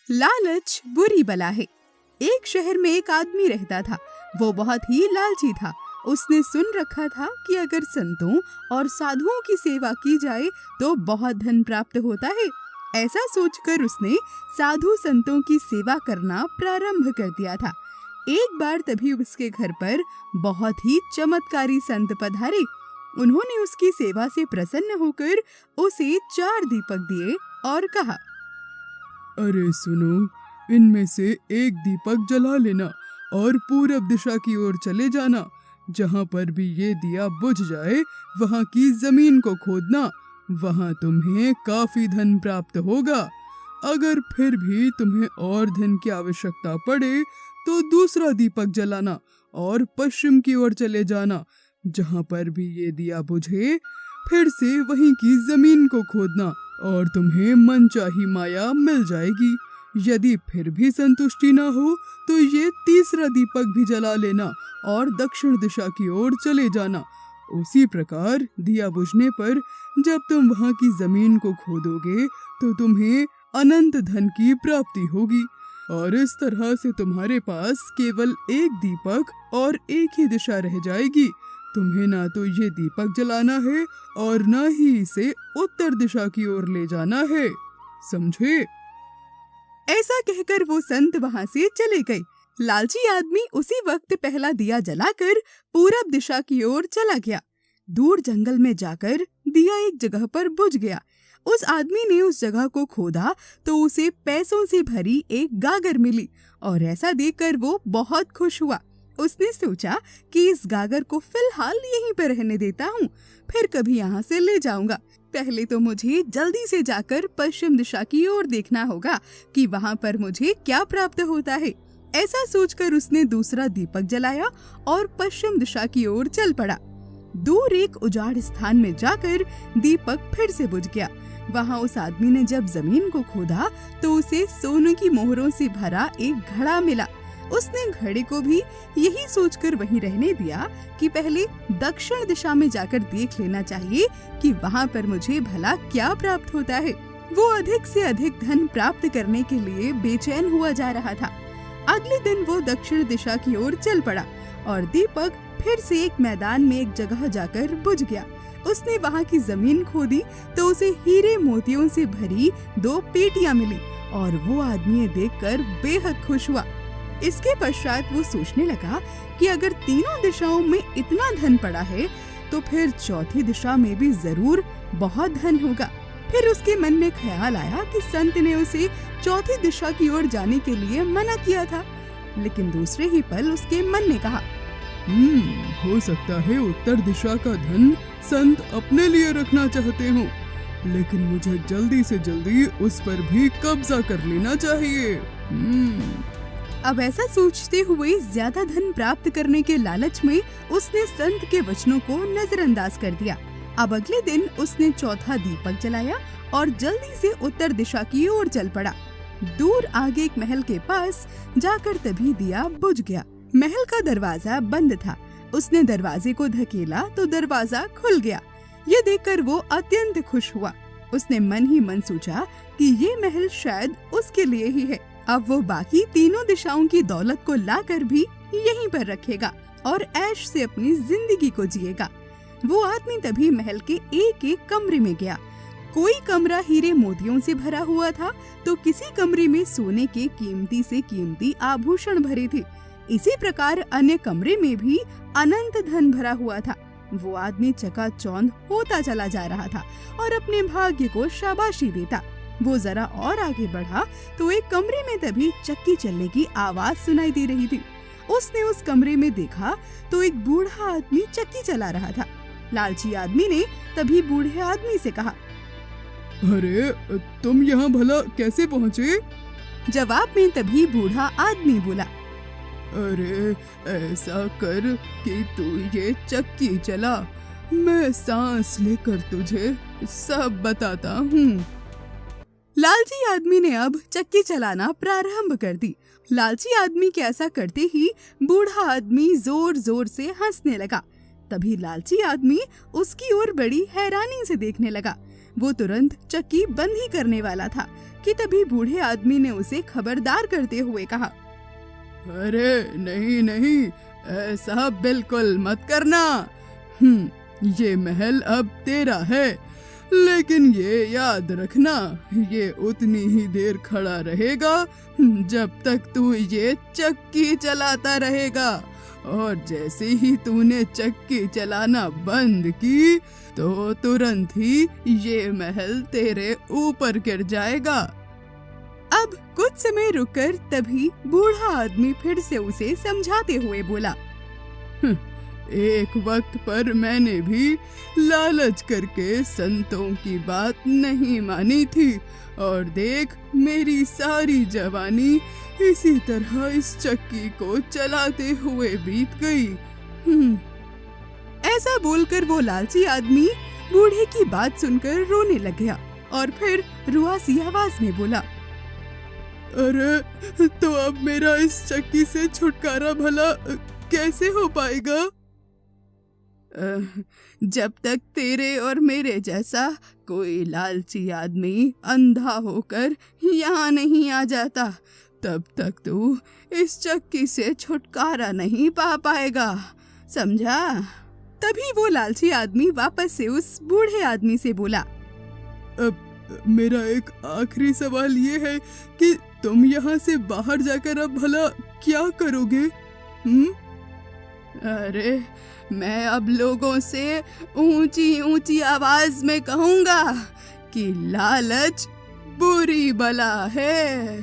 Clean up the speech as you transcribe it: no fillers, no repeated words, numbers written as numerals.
लालच बुरी बला है। एक शहर में एक आदमी रहता था। वो बहुत ही लालची था। उसने सुन रखा था कि अगर संतों और साधुओं की सेवा की जाए तो बहुत धन प्राप्त होता है। ऐसा सोचकर उसने साधु संतों की सेवा करना प्रारंभ कर दिया था। एक बार तभी उसके घर पर बहुत ही चमत्कारी संत पधारे। उन्होंने उसकी सेवा से प्रसन्न होकर उसे 4 दीपक दिए और कहा, अरे सुनो, इनमें से एक दीपक जला लेना और पूरब दिशा की ओर चले जाना। जहाँ पर भी ये दिया बुझ जाए वहाँ की जमीन को खोदना। वहाँ तुम्हें काफी धन प्राप्त होगा। अगर फिर भी तुम्हें और धन की आवश्यकता पड़े तो दूसरा दीपक जलाना और पश्चिम की ओर चले जाना। जहाँ पर भी ये दिया बुझे फिर से वहीं की जमीन को खोदना और तुम्हें मनचाही माया मिल जाएगी। यदि फिर भी संतुष्टि न हो तो ये तीसरा दीपक भी जला लेना और दक्षिण दिशा की ओर चले जाना। उसी प्रकार दिया बुझने पर जब तुम वहाँ की जमीन को खोदोगे तो तुम्हें अनंत धन की प्राप्ति होगी और इस तरह से तुम्हारे पास केवल एक दीपक और एक ही दिशा रह जाएगी। तुम्हें ना तो ये दीपक जलाना है और ना ही इसे उत्तर दिशा की ओर ले जाना है, समझे? ऐसा कहकर वो संत वहाँ से चले गए। लालची आदमी उसी वक्त पहला दिया जलाकर पूरब दिशा की ओर चला गया। दूर जंगल में जाकर दिया एक जगह पर बुझ गया। उस आदमी ने उस जगह को खोदा तो उसे पैसों से भरी एक गागर मिली और ऐसा देखकर वो बहुत खुश हुआ। उसने सोचा कि इस गागर को फिलहाल यहीं पर रहने देता हूँ, फिर कभी यहाँ से ले जाऊंगा। पहले तो मुझे जल्दी से जाकर पश्चिम दिशा की ओर देखना होगा कि वहाँ पर मुझे क्या प्राप्त होता है। ऐसा सोचकर उसने दूसरा दीपक जलाया और पश्चिम दिशा की ओर चल पड़ा। दूर एक उजाड़ स्थान में जाकर दीपक फिर से बुझ गया। वहाँ उस आदमी ने जब जमीन को खोदा तो उसे सोने की मोहरों से भरा एक घड़ा मिला। उसने घड़े को भी यही सोचकर वहीं रहने दिया कि पहले दक्षिण दिशा में जाकर देख लेना चाहिए कि वहाँ पर मुझे भला क्या प्राप्त होता है। वो अधिक से अधिक धन प्राप्त करने के लिए बेचैन हुआ जा रहा था। अगले दिन वो दक्षिण दिशा की ओर चल पड़ा और दीपक फिर से एक मैदान में एक जगह जाकर बुझ गया। उसने वहाँ की जमीन खोदी तो उसे हीरे मोतियों से भरी 2 पेटियां मिली और वो आदमी ये देखकर बेहद खुश हुआ। इसके पश्चात वो सोचने लगा कि अगर तीनों दिशाओं में इतना धन पड़ा है तो फिर चौथी दिशा में भी जरूर बहुत धन होगा। फिर उसके मन में ख्याल आया कि संत ने उसे चौथी दिशा की ओर जाने के लिए मना किया था, लेकिन दूसरे ही पल उसके मन ने कहा, हो सकता है उत्तर दिशा का धन संत अपने लिए रखना चाहते हो, लेकिन मुझे जल्दी से जल्दी उस पर भी कब्जा कर लेना चाहिए। अब ऐसा सोचते हुए ज्यादा धन प्राप्त करने के लालच में उसने संत के वचनों को नजरअंदाज कर दिया। अब अगले दिन उसने चौथा दीपक जलाया और जल्दी से उत्तर दिशा की ओर चल पड़ा। दूर आगे एक महल के पास जाकर तभी दिया बुझ गया। महल का दरवाजा बंद था। उसने दरवाजे को धकेला तो दरवाजा खुल गया। ये देखकर वो अत्यंत खुश हुआ। उसने मन ही मन सोचा कि ये महल शायद उसके लिए ही है। अब वो बाकी तीनों दिशाओं की दौलत को लाकर भी यहीं पर रखेगा और ऐश से अपनी जिंदगी को जिएगा। वो आदमी तभी महल के एक एक कमरे में गया। कोई कमरा हीरे मोतियों से भरा हुआ था तो किसी कमरे में सोने के कीमती से कीमती आभूषण भरे थे। इसी प्रकार अन्य कमरे में भी अनंत धन भरा हुआ था। वो आदमी चकाचौंध होता चला जा रहा था और अपने भाग्य को शाबाशी देता। वो जरा और आगे बढ़ा तो एक कमरे में तभी चक्की चलने की आवाज सुनाई दे रही थी। उसने उस कमरे में देखा तो एक बूढ़ा आदमी चक्की चला रहा था। लालची आदमी ने तभी बूढ़े आदमी से कहा, अरे तुम यहाँ भला कैसे पहुँचे? जवाब में तभी बूढ़ा आदमी बोला, अरे ऐसा कर कि तू ये चक्की चला, मैं सांस लेकर तुझे सब बताता हूँ। लालची आदमी ने अब चक्की चलाना प्रारंभ कर दी। लालची आदमी के ऐसा करते ही बूढ़ा आदमी जोर जोर से हंसने लगा। तभी लालची आदमी उसकी ओर बड़ी हैरानी से देखने लगा। वो तुरंत चक्की बंद ही करने वाला था कि तभी बूढ़े आदमी ने उसे खबरदार करते हुए कहा, अरे नहीं नहीं, ऐसा बिल्कुल मत करना। ये महल अब तेरा है, लेकिन ये याद रखना, ये उतनी ही देर खड़ा रहेगा जब तक तू ये चक्की चलाता रहेगा, और जैसे ही तूने चक्की चलाना बंद की तो तुरंत ही ये महल तेरे ऊपर गिर जाएगा। अब कुछ समय रुककर तभी बूढ़ा आदमी फिर से उसे समझाते हुए बोला, एक वक्त पर मैंने भी लालच करके संतों की बात नहीं मानी थी, और देख मेरी सारी जवानी इसी तरह इस चक्की को चलाते हुए बीत गई। ऐसा बोलकर वो लालची आदमी बूढ़े की बात सुनकर रोने लग गया और फिर रुआसी आवाज में बोला, अरे तो अब मेरा इस चक्की से छुटकारा भला कैसे हो पाएगा? जब तक तेरे और मेरे जैसा कोई लालची आदमी अंधा होकर यहाँ नहीं आ जाता, तब तक तू इस चक्की से छुटकारा नहीं पा पाएगा, समझा? तभी वो लालची आदमी वापस से उस बूढ़े आदमी से बोला, अब मेरा एक आखिरी सवाल ये है कि तुम यहाँ से बाहर जाकर अब भला क्या करोगे? अरे मैं अब लोगों से ऊंची ऊंची आवाज में कहूँगा कि लालच बुरी बला है।